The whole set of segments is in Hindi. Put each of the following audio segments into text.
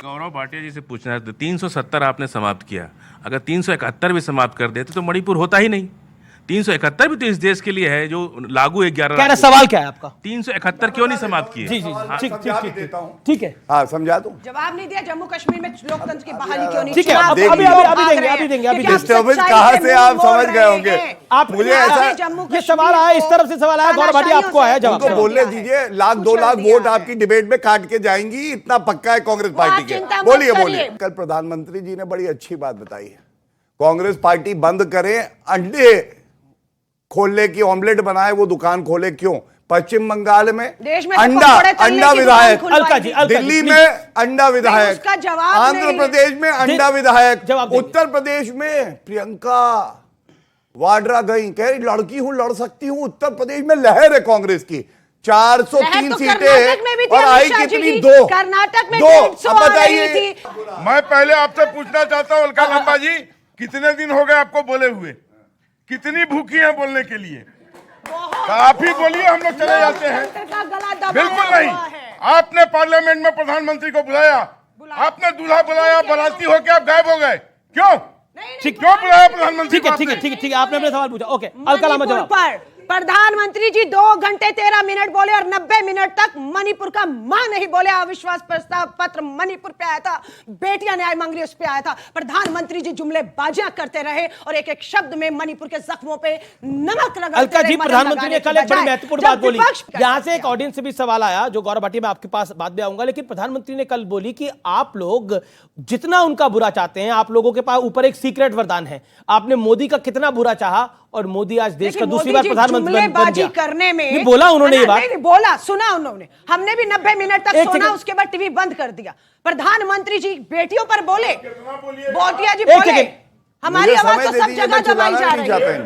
गौरव भाटिया जी से पूछना है, 370 आपने समाप्त किया, अगर 371 भी समाप्त कर देते तो मणिपुर होता ही नहीं। 371 भी तो इस देश के लिए है जो लागू 11 क्या सवाल क्या है आपका? 371 क्यों नहीं समाप्त किए? जी जी ठीक है। हाँ समझा दूं। जवाब नहीं दिया। जम्मू कश्मीर में लोकतंत्र की बहाली क्यों नहीं? ठीक है, अभी देंगे। डिस्टर्बेंस कहाँ से आप समझ गए होंगे? आप मुझे ऐसा ये सवाल आया, इस तरफ से सवाल आया, गौरव भाटिया आपको आया जवाब। उनको बोलने दीजिए, 2 लाख वोट आपकी डिबेट में काट के जाएंगी, इतना पक्का है कांग्रेस पार्टी के। बोलिए। कल प्रधानमंत्री जी ने बड़ी अच्छी बात बताई है, कांग्रेस पार्टी बंद करे, अंडे खोलने की, ऑमलेट बनाए वो दुकान खोले। क्यों? पश्चिम बंगाल में अंडा विधायक, दिल्ली में अंडा विधायक, आंध्र प्रदेश में अंडा विधायक, उत्तर प्रदेश में प्रियंका वाड्रा गई, कह रही लड़की हूं, लड़ सकती हूं। उत्तर प्रदेश में लहर है कांग्रेस की, 403 सीटें और आई कितनी? 2 कर्नाटक में 2। अब बताइए, मैं पहले आपसे पूछना चाहता हूं अलका लंबा जी, कितने दिन हो गए आपको बोले हुए? कितनी भूखी हैं बोलने के लिए? आप ही बोलिए, हम लोग चले जाते हैं। बिल्कुल नहीं। आपने पार्लियामेंट में प्रधानमंत्री को बुलाया, आपने दूल्हा बुलाया, बाराती होकर आप गायब हो गए। क्यों? क्यों बुलाया प्रधानमंत्री? ठीक है, आपने अपने सवाल पूछा। ओके, अलका लामा जवाब। प्रधानमंत्री जी 2 घंटे 13 मिनट बोले और 90 मिनट तक मणिपुर का मां नहीं बोले। अविश्वास प्रस्ताव पत्र मणिपुर पे आया था, बेटियां न्याय मांग रही उस पे आया था। प्रधानमंत्री जी जुमलेबाजियां करते रहे और एक एक शब्द में मणिपुर के जख्मों पे नमक लगाते रहे। अलका जी, प्रधानमंत्री ने कल एक बड़ी महत्वपूर्ण बात बोली। यहां से एक ऑडियंस से भी सवाल आया, जो गौरव भाटिया, मैं आपके पास बाद में आऊंगा, लेकिन प्रधानमंत्री ने कल बोली कि आप लोग जितना उनका बुरा चाहते हैं, आप लोगों के पास ऊपर एक सीक्रेट वरदान है। आपने मोदी का कितना बुरा चाहा और मोदी आज देश का दूसरी बार प्रधानमंत्री बन गया। करने में नहीं बोला उन्होंने ये बात, नहीं बोला, सुना उन्होंने। हमने भी 90 मिनट तक सुना, उसके बाद टीवी बंद कर दिया। प्रधानमंत्री जी बेटियों पर बोले, बोटिया जी बोले, हमारी आवाज तो सब जगह दबाई जा रही है।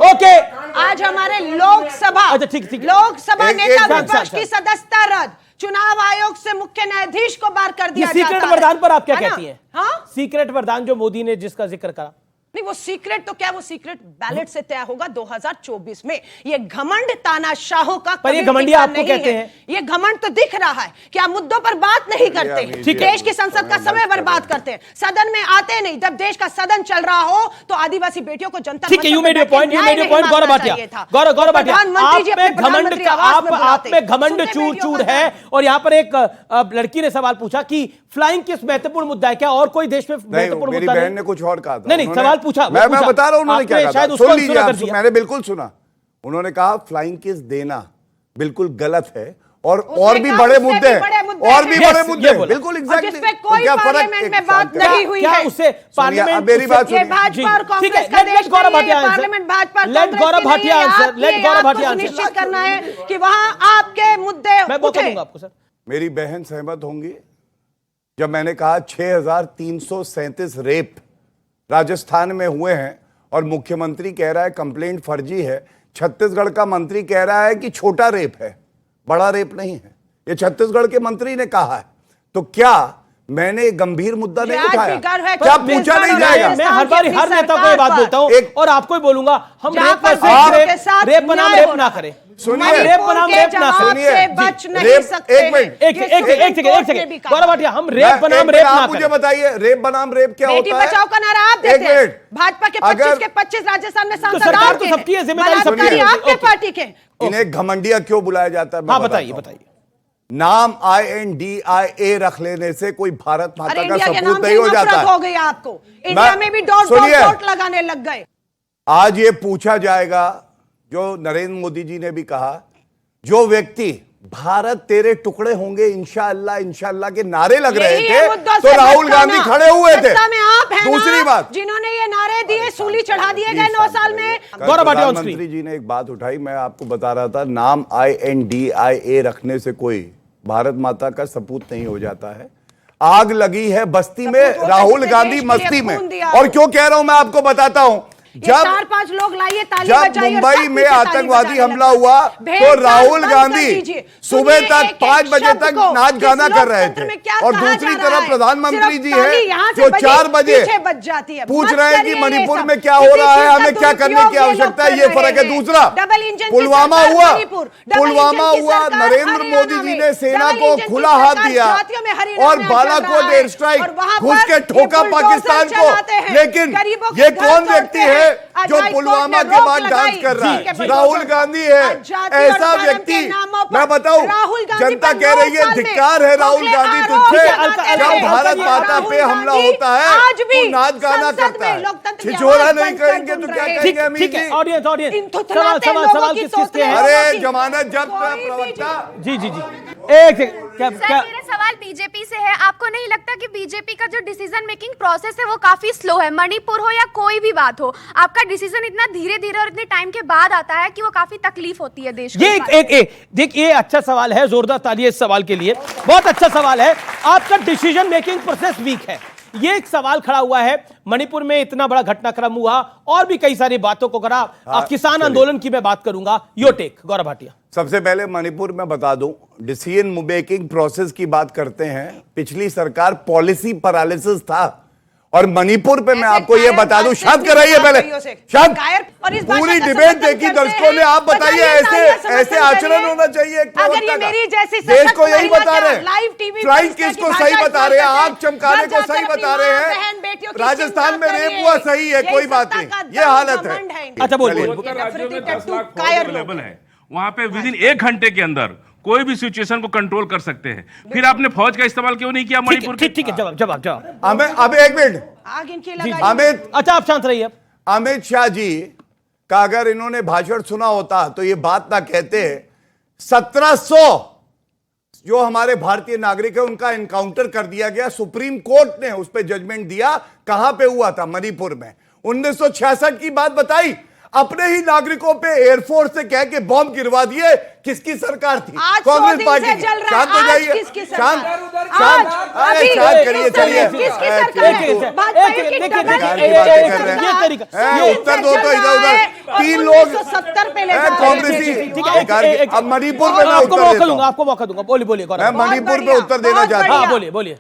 ओके, आज हमारे लोकसभा, लोकसभा नेता विपक्ष की सदस्यता रद्द, चुनाव आयोग से मुख्य न्यायाधीश को बार कर दिया जाता है। सीक्रेट वरदान पर आप क्या कहती हैं? हाँ, सीक्रेट वरदान जो मोदी ने जिसका जिक्र करा, नहीं वो सीक्रेट तो क्या, वो सीक्रेट बैलेट से तय होगा 2024 में। ये घमंड तानाशाहों का, पर ये घमंडिया आपको कहते हैं। ये घमंड तो दिख रहा है कि आप मुद्दों पर बात नहीं करते, देश की संसद का समय बर्बाद करते हैं, सदन में आते नहीं। जब देश का सदन चल रहा हो तो आदिवासी बेटियों को जनता, ठीक है, you made your point, Gaurav Bhatia, Gaurav Bhatia, आप में घमंड चूर चूर है। और यहां पर एक लड़की ने सवाल पूछा कि फ्लाइंग किस महत्वपूर्ण मुद्दा है, क्या और कोई देश में महत्वपूर्ण मुद्दा? बहन ने कुछ और कहा था। नहीं, सवाल पूछा, मैं बता रहा हूं उन्होंने क्या कहा। सुन लीजिए आप, मैंने बिल्कुल सुना। उन्होंने कहा फ्लाइंग किस देना बिल्कुल गलत है और भी बड़े मुद्दे हैं, और भी बड़े मुद्दे, बिल्कुल एग्जैक्टली। क्या पार्लियामेंट में बात नहीं हुई है? उससे पार्लियामेंट, मेरी बात सुनिए। भाजपा और कांग्रेस का देश में parliament, Bhajpa late Gaurav Bhatia answer, late Gaurav Bhatia answer. निश्चित करना है कि वहां आपके मुद्दे मैं मौका दूंगा आपको सर। मेरी बहन सहमत होंगी जब मैंने कहा 6337 रेप राजस्थान में हुए हैं और मुख्यमंत्री कह रहा है कंप्लेंट फर्जी है। छत्तीसगढ़ का मंत्री कह रहा है कि छोटा रेप है, बड़ा रेप नहीं है। ये छत्तीसगढ़ के मंत्री ने कहा है। तो क्या मैंने गंभीर मुद्दा नहीं उठाया? क्या पूछा नहीं जाएगा? मैं हर बार हर नेता को ये बात बोलता हूँ और आपको ही बोलूंगा, हम रेप बनाम रेप ना करें। सुनिए, रेप बनाम रेप ना से बच नहीं सकते। एक सेकंड गौरव भाटिया, हम रेप बनाम रेप ना करें। मुझे बताइए रेप बनाम रेप क्या होता है? बेटी बचाओ का नारा आप देते हैं, भाजपा के 25 के 25 राजस्थान में सांसद सरकार तो सबकी है, जिम्मेदारी सबकी है, आपके पार्टी के। इन्हें घमंडिया क्यों बुलाया जाता है? हाँ बताइए। नाम INDIA रख लेने से कोई भारत माता का सपूत नहीं हो जाता है। हो गई आपको, इंडिया में भी डॉट लगाने लग गए। आज ये पूछा जाएगा, जो नरेंद्र मोदी जी ने भी कहा, जो व्यक्ति भारत तेरे टुकड़े होंगे इंशाअल्लाह इंशाअल्लाह के नारे लग रहे थे, तो राहुल गांधी खड़े हुए थे। दूसरी बात, जिन्होंने ये नारे दिए, सूली चढ़ा दिए गए 9 साल में। प्रधानमंत्री जी ने एक बात उठाई, मैं आपको बता रहा था, नाम INDIA रखने से कोई भारत माता का सपूत नहीं हो जाता है। आग लगी है बस्ती में, राहुल गांधी मस्ती में। और क्यों कह रहा हूं मैं आपको बताता हूं, जब 4-5 लोग लाइए, ताली जब बजाइए और मुंबई सब में पीछे ताली आतंकवादी बजाने हमला लगे। हुआ भेड़ तो चाल राहुल बंद कर गांधी दीजिए। सुबह सुनिए तक एक-एक 5 बजे शब्द तक को, नाच गाना किस कर रहे लोकतंत्र में थे क्या और कहा दूसरी जा रहा तरफ है? प्रधानमंत्री सिर्फ जी ताली है यहाँ से जो बजी, 4 बजे पीछे बज जाती है। पूछ मत रहे हैं कि करिए मणिपुर ये में सब। क्या हो इसी रहा है, चीज का हमें क्या करने दुरुपयोग की ये लोग आवश्यकता है, कर ये रहे फर्क है। हैं। दूसरा डबल इंजन की पुलवामा सरकार हुआ, मणिपुर, डबल पुलवामा इंजन की हुआ, सरकार नरेंद्र हरियाणा मोदी जी में, ने सेना डबल को इंजन की खुला हाथ सरकार दिया जातियों में हरियाणा और में चल बालाकोट रहा है। एयर स्ट्राइक और वहाँ घुस पर के ठोका ये बुलडोजर पाकिस्तान को। चलाते हैं, लेकिन गरीबों के ये घर कौन तोड़ते व्यक्ति हैं। है आज जो हाईकोर्ट पुलवामा ने के रोक बाद लगाई डांस कर रहा जिनके है? बुलडोजर। राहुल गांधी है। आज जाति और ऐसा धर्म व्यक्ति, के नामों पर मैं बताऊं, राहुल गांधी जनता पर कह 9 रही है साल में धिक्कार है राहुल खोखले गांधी आरोप तुझसे। लगाते जब रहे। भारत माता राहुल पे हमला गांधी होता है आज भी तू नाच गाना संसद करता में है, लोकतंत्र की छिछोरा आवाज नहीं बनकर करेंगे तो सुन क्या रहे हैं। कहेंगे अमित ठीक है, जी? ऑडियंस ऑडियंस इन सवाल थुथलाते सवाल लोगों सवाल की किस किसके सोच हैं? रहे अरे जमानत जब्त कोई भी प्रवक्ता जी जी जी एक सेकंड, क्या सर क्या मेरा सवाल बीजेपी से है। आपको नहीं लगता कि बीजेपी का जो डिसीजन मेकिंग प्रोसेस है वो काफी स्लो है? मणिपुर हो या कोई भी बात हो, आपका डिसीजन इतना धीरे धीरे और इतने टाइम के बाद आता है कि वो काफी तकलीफ होती है देश को। ये एक देख, ये अच्छा सवाल है, जोरदार तालियां इस सवाल के लिए, बहुत अच्छा सवाल है। आपका डिसीजन मेकिंग प्रोसेस वीक है, ये एक सवाल खड़ा हुआ है। मणिपुर में इतना बड़ा घटनाक्रम हुआ और भी कई सारी बातों को करा। किसान आंदोलन की मैं बात करूंगा, योर टेक गौरव भाटिया। सबसे पहले मणिपुर में बता दूं, डिसीजन मेकिंग प्रोसेस की बात करते हैं, पिछली सरकार पॉलिसी पैरालिसिस था और मणिपुर पे मैं आपको ये बता दूं, शांत कराइए पहले, शांत। पूरी डिबेट देखी दर्शकों ने, आप बताइए ऐसे आचरण होना चाहिए एक प्रवक्ता का। देश को यही बता रहे हैं, फ्लाइट किसको सही बता रहे हैं, आग चमकाने को सही बता रहे हैं, राजस्थान में रेप हुआ सही है, कोई बात नहीं, ये हालत है। अच्छा बोलिए। राज्यों में 10 लाख फौज अवेलेबल है, वहां पे विद इन 1 घंटे के अंदर कोई भी सिचुएशन को कंट्रोल कर सकते हैं। फिर आपने फौज का इस्तेमाल क्यों नहीं किया मणिपुर के? ठीक है, जवाब जवाब जवाब। अब एक मिनट, आग इनकी लगाई। अमित, अच्छा आप शांत रहिए। अमित शाह जी का अगर इन्होंने भाषण सुना होता तो ये बात ना कहते। 1700 जो हमारे भारतीय नागरिक है उनका एनकाउंटर कर दिया गया, सुप्रीम कोर्ट ने उस पर जजमेंट दिया। कहां पे हुआ था? मणिपुर में। 1966 की बात बताई, अपने ही नागरिकों पे एयरफोर्स से कह के बॉम्ब गिरवा दिए। किसकी सरकार थी? कांग्रेस पार्टी की। शांत हो जाइए, शांत शांत, अरे शांत करिए, चलिए। उत्तर दो तो इधर उधर 3 लोग 70 पे ले कांग्रेसी। अब मणिपुर पे मैं आपको उत्तर मौका देता दूंगा, हूं। आपको मौका दूंगा, बोलिए बोलिए मैं गौरव। मणिपुर पे उत्तर देना चाहता हाँ हूं। बोलिए बोलिए।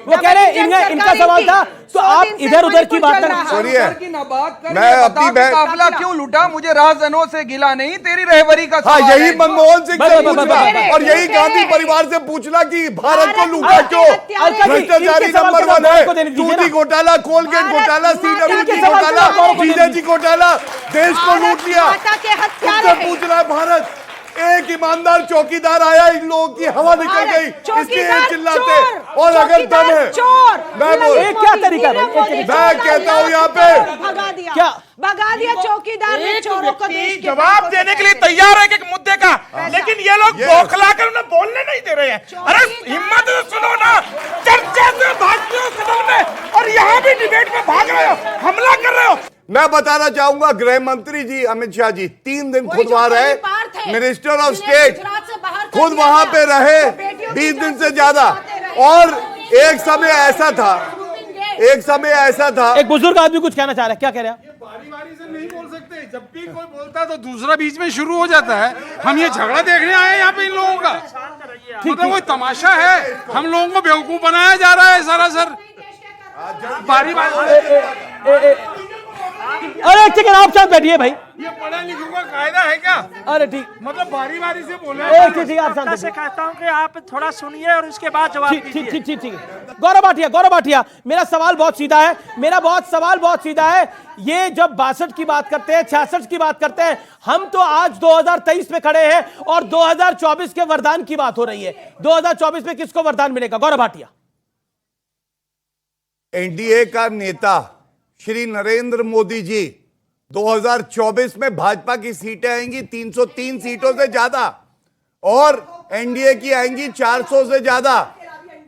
वो कह रहे हैं इनका सवाल था तो आप इधर उधर की बात कर। सुनिए, मैं अपनी काफिला क्यों लूटा, मुझे राजजनों से गिला नहीं, तेरी रहबरी का हाँ, सवाल यही है। मनमोहन सिंह से बस, पूछना और यही गांधी परिवार से पूछना कि भारत को लूटा क्यों? भ्रष्टाचारी नंबर 1 है। दूधी घोटाला, कोलगेट घोटाला, सीडब्ल्यूसी घोटाला, जीजेजी घोटाला, देश को लूट लिया। तुमसे पूछ रहा है भारत। एक ईमानदार चौकीदार आया, इन लोगों की हवा निकल गई, इसलिए चिल्लाते। और अगर दम है, मैं बोल, क्या तरीका है भाई? मैं कहता हूं यहाँ पे क्या भगा दिया चौकीदार ने चोरों को देश के जवाब देने के लिए तैयार है एक मुद्दे का, लेकिन ये लोग बौखला कर उन्हें बोलने नहीं दे रहे हैं। अरे हिम्मत से सुनो ना, चर्चा से भागते हो सदन में और यहाँ भी डिबेट में भाग रहे हो, हमला कर रहे हो। मैं बताना चाहूंगा, गृह मंत्री जी अमित शाह जी 3 दिन खुद वहां रहे, मिनिस्टर ऑफ स्टेट खुद वहां पे रहे 20 दिन से ज्यादा। और एक समय ऐसा था एक बुजुर्ग आदमी कुछ कहना चाह रहा है, क्या कह रहे हैं? बारी बारी से नहीं बोल सकते, जब भी कोई बोलता है तो दूसरा बीच में शुरू हो जाता है। हम ये झगड़ा देखने आए हैं यहाँ पे इन लोगों का, मतलब कोई तमाशा है, हम लोगों को बेवकूफ बनाया जा रहा है सरासर। बारी बारी अरे एक सेकंड, आप साथ बैठिए भाई। ये पढ़ा लिखों का कायदा है क्या? अरे ठीक, मतलब बारी बारी से बोले। ठीक आप शांत से कहता हूँ कि आप थोड़ा सुनिए और उसके बाद जवाब दीजिए। ठीक है। गौरव भाटिया, मेरा सवाल बहुत सीधा है, सवाल बहुत सीधा है। ये जब 62 की बात करते हैं, 66 की बात करते हैं, हम तो आज 2023 में खड़े हैं और 2024 के वरदान की बात हो रही है। 2024 में किसको वरदान मिलेगा? गौरव भाटिया। एनडीए का नेता श्री नरेंद्र मोदी जी 2024 में भाजपा की सीटें आएंगी 303 सीटों से ज्यादा और एनडीए की आएंगी 400 से ज्यादा।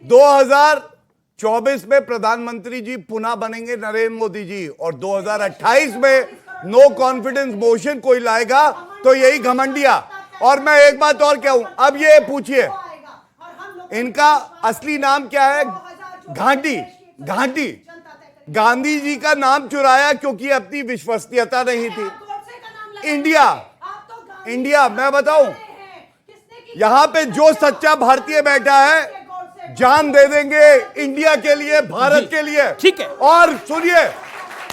2024 में प्रधानमंत्री जी पुनः बनेंगे नरेंद्र मोदी जी और 2028 में नो कॉन्फिडेंस मोशन कोई लाएगा तो यही घमंडिया। और मैं एक बात और कहूं, अब ये पूछिए इनका असली नाम क्या है? घाटी। गांधी जी का नाम चुराया क्योंकि अपनी विश्वसनीयता नहीं थी। इंडिया मैं बताऊं, यहां पे जो सच्चा भारतीय बैठा है जान दे देंगे इंडिया के लिए, भारत के लिए। ठीक है। और सुनिए,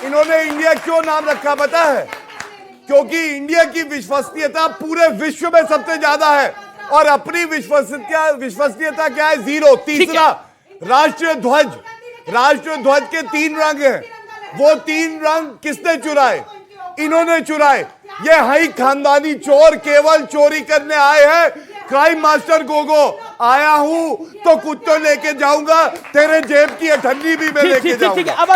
इन्होंने इंडिया क्यों नाम रखा पता है? क्योंकि इंडिया की विश्वसनीयता पूरे विश्व में सबसे ज्यादा है और अपनी विश्वसनीयता क्या है? 0। तीसरा, राष्ट्रीय ध्वज के 3 रंग हैं। वो 3 रंग किसने चुराए? इन्होंने चुराए। ये हाई खानदानी चोर केवल चोरी करने आए हैं। क्राइम मास्टर गोगो, आया हूं तो कुछ तो लेके जाऊंगा, तेरे जेब की अठन्नी भी मैं लेके जाऊंगा। अब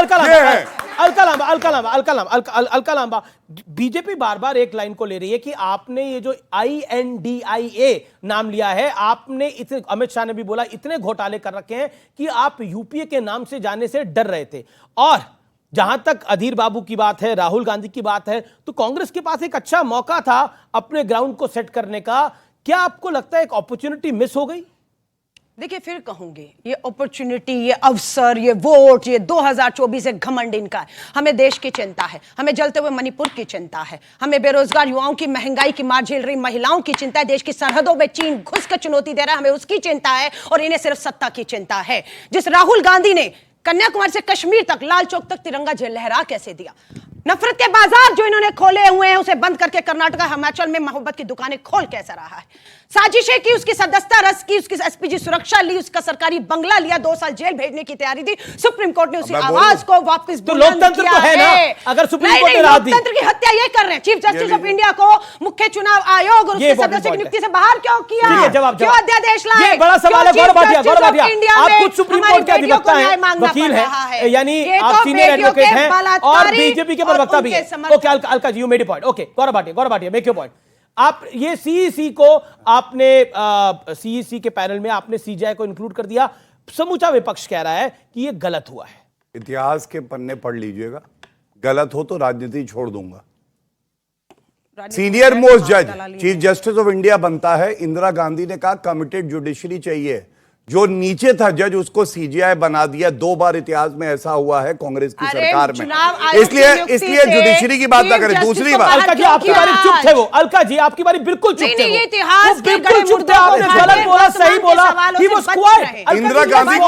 अलका लांबा, बीजेपी बार बार एक लाइन को ले रही है कि आपने ये जो INDIA नाम लिया है, आपने इसे, अमित शाह ने भी बोला, इतने घोटाले कर रखे हैं कि आप यूपीए के नाम से जाने से डर रहे थे। और जहां तक अधीर बाबू की बात है, राहुल गांधी की बात है, तो कांग्रेस के पास एक अच्छा मौका था अपने ग्राउंड को सेट करने का। क्या आपको लगता है एक अपॉर्चुनिटी मिस हो गई? देखिए, फिर कहूंगी, ये अपॉर्चुनिटी, ये अवसर, ये वोट, ये 2024 एक घमंड इनका है। हमें देश की चिंता है, हमें जलते हुए मणिपुर की चिंता है, हमें बेरोजगार युवाओं की, महंगाई की मार झेल रही महिलाओं की चिंता है, देश की सरहदों में चीन घुस कर चुनौती दे रहा है, हमें उसकी चिंता है, और इन्हें सिर्फ सत्ता की चिंता है। जिस राहुल गांधी ने कन्याकुमारी से कश्मीर तक, लाल चौक तक तिरंगा लहरा कैसे दिया, नफरत के बाजार जो इन्होंने खोले हुए हैं उसे बंद करके कर्नाटक हिमाचल में मोहब्बत की दुकानें खोल कैसा रहा है, साजिशें की, उसकी सदस्यता रद्द की, उसकी एसपीजी सुरक्षा ली, उसका सरकारी बंगला लिया, 2 साल जेल भेजने की तैयारी थी, सुप्रीम कोर्ट ने उसी आवाज को वापस तो लोकतंत्र तो है ना, अगर सुप्रीम कोर्ट ने राहत दी। लोकतंत्र की हत्या ये कर रहे हैं। चीफ जस्टिस ऑफ इंडिया को मुख्य चुनाव आयोग और उसके सदस्य की नियुक्ति से बाहर क्यों किया? क्यों अध्यादेश लाए? ये बड़ा सवाल है। गौरव भाटिया, आप खुद सुप्रीम कोर्ट के अधिवक्ता हैं, वकील हैं, यानी आप सीनियर एडवोकेट हैं और बीजेपी के प्रवक्ता भी हैं। Okay Alka ji, you made a point. Okay Gaurav Bhatia, make your point. आप ये सीईसी को आपने सीईसी के पैनल में आपने सीजेआई को इंक्लूड कर दिया, समूचा विपक्ष कह रहा है कि ये गलत हुआ है। इतिहास के पन्ने पढ़ लीजिएगा, गलत हो तो राजनीति छोड़ दूंगा। सीनियर मोस्ट जज चीफ जस्टिस ऑफ इंडिया बनता है, इंदिरा गांधी ने कहा कमिटेड जुडिशरी चाहिए, जो नीचे था जज उसको सीजीआई बना दिया। 2 बार इतिहास में ऐसा हुआ है कांग्रेस की सरकार में। इसलिए जुडिशरी की बात ना करें। दूसरी बात, अलका जी आपकी बारी चुप थे वो, अलका जी आपकी बारी बिल्कुल चुप थे वो, इतिहास बिल्कुल चुप थे, आपने गलत बोला सही बोला, he was quite. Indira Gandhi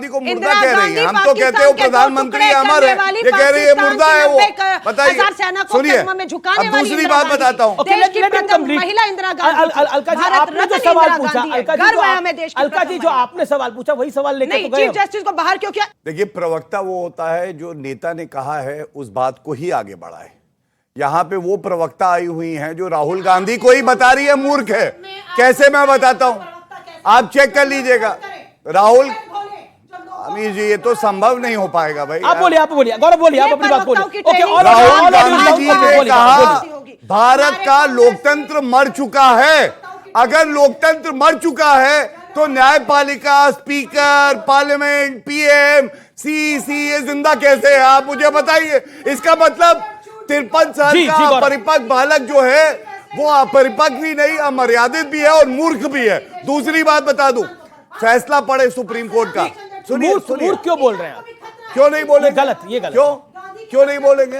को मुर्दा कह रही है, हम तो कहते हैं प्रधानमंत्री अमर है, ये कह रही है मुर्दा है वो। बताइए, सुनिए अब दूसरी बात बताता हूँ। महिला इंदिरा गांधी, अलका जी आपने जो सवाल पूछा, अलका जी जो आपने सवाल पूछा वही सवाल लेकर तो गए। चीफ जस्टिस को बाहर क्यों किया? देखिए, प्रवक्ता वो होता है जो नेता ने कहा है उस बात को ही आगे बढ़ाए। यहां पे वो प्रवक्ता आई हुई हैं जो राहुल गांधी को ही बता रही है मूर्ख है। कैसे मैं बताता हूं, आप चेक कर लीजिएगा। राहुल अमीर जी, ये तो संभव नहीं हो पाएगा भाई। आप बोलिए गौरव, बोलिए आप अपनी बात बोलिए। राहुल गांधी जी ने कहा भारत का लोकतंत्र मर चुका है। अगर लोकतंत्र मर चुका है तो न्यायपालिका, स्पीकर, पार्लियामेंट, पीएम, सीईसी ये जिंदा कैसे है? आप मुझे बताइए। इसका मतलब 53 साल का अपरिपक्व बालक जो है वो अपरिपक्व भी नहीं, अमर्यादित भी है और मूर्ख भी है। दूसरी बात बता दूं, फैसला पड़े सुप्रीम कोर्ट का। सुनिए, क्यों बोल रहे हैं आप? क्यों नहीं बोलेंगे? गलत, ये गलत। क्यों नहीं बोलेंगे?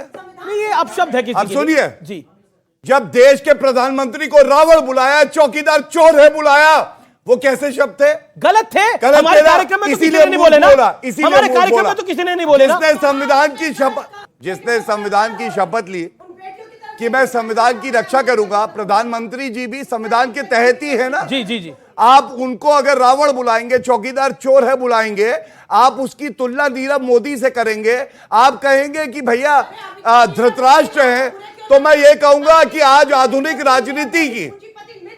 ये अपशब्द है किसी अब सुनिए जी। जब देश के प्रधानमंत्री को रावण बुलाया, चौकीदार चोर है बुलाया, वो कैसे शब्द थे? गलत थे। हमारे कार्यक्रम में तो किसी ने नहीं बोले ना, हमारे कार्यक्रम में तो किसी ने नहीं बोले ना। जिसने संविधान की शपथ ली कि मैं संविधान की रक्षा करूंगा, प्रधानमंत्री जी भी संविधान के तहत ही है ना। जी। आप उनको अगर रावण बुलाएंगे, चौकीदार चोर है बुलाएंगे, आप उसकी तुलना नीरव मोदी से करेंगे, आप कहेंगे कि भैया धृतराष्ट्र है, तो मैं ये कहूंगा कि आज आधुनिक राजनीति की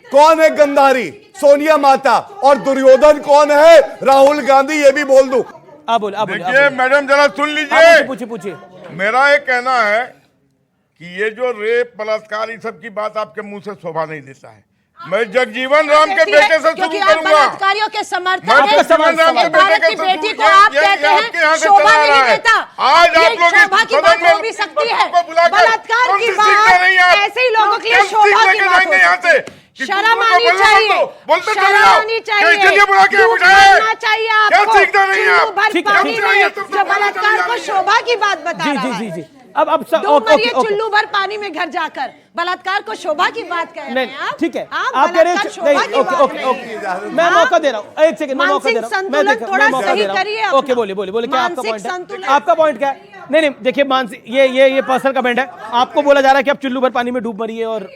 कौन है गंधारी? सोनिया माता। और दुर्योधन कौन है? राहुल गांधी। ये भी बोल दूं। देखिए मैडम, जरा सुन लीजिए। पूछिए। मेरा ये कहना है कि ये जो रेप, बलात्कार, ये सब की बात आपके मुंह से शोभा नहीं देता है। मैं जगजीवन राम के बेटे से शुरू करूंगा। बलात्कारियों के समर्थक मैं जगजीवन राम के बेटे के बेटी को आप कहते हैं शोभा नहीं देता। आज आप लोग सदन में भी सकती है। बलात्कार की बात ऐसे ही लोगों के लिए शोभा की बात होती है। शर्म आनी चाहिए, बोलते शर्म आनी चाहिए, चाहिए चाहिए आपको। नहीं आप। भर ठीक है, पानी ठीक है। में जो बलात्कार को शोभा की बात बता जी रहा जी है। जी जी अब डूब मरिए चुल्लू भर पानी में घर जाकर, बलात्कार को शोभा की बात कह रहे नहीं हैं आप। ठीक है हाँ, आप कह रहे बलात्कार हैं शोभा नहीं की ओके बात ओके नहीं ओके है। मैं हाँ? मौका दे रहा हूँ एक सेकंड मैं मौका दे मानसिक रहा हूँ संतुलन थोड़ा सही करिए अपना। ओके बोलिए बोलिए बोलिए क्या आपका मानसिक पॉइंट है संतुलन। आपका पॉइंट क्या है नहीं नहीं देखिए मानसिक ये पर्सनल कमेंट है आपको बोला जा रहा है कि आप चुल्लू भर पानी में डूब मरिए और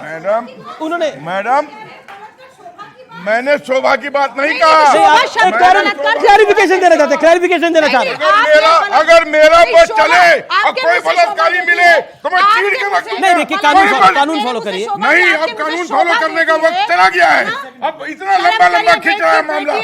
मैडम उन्होंने मैडम मैंने शोभा की बात नहीं नहीं, कहा। आप क्लैरिफिकेशन देना चाहते हैं क्लैरिफिकेशन देना चाहते हैं अगर मेरा बस चले और कोई बलात्कारी मिले तो मैं चीड़ के वक्त नहीं देखिए कानून फॉलो करिए नहीं, अब कानून फॉलो करने का वक्त चला गया है। अब इतना लंबा खींच रहा है मामला।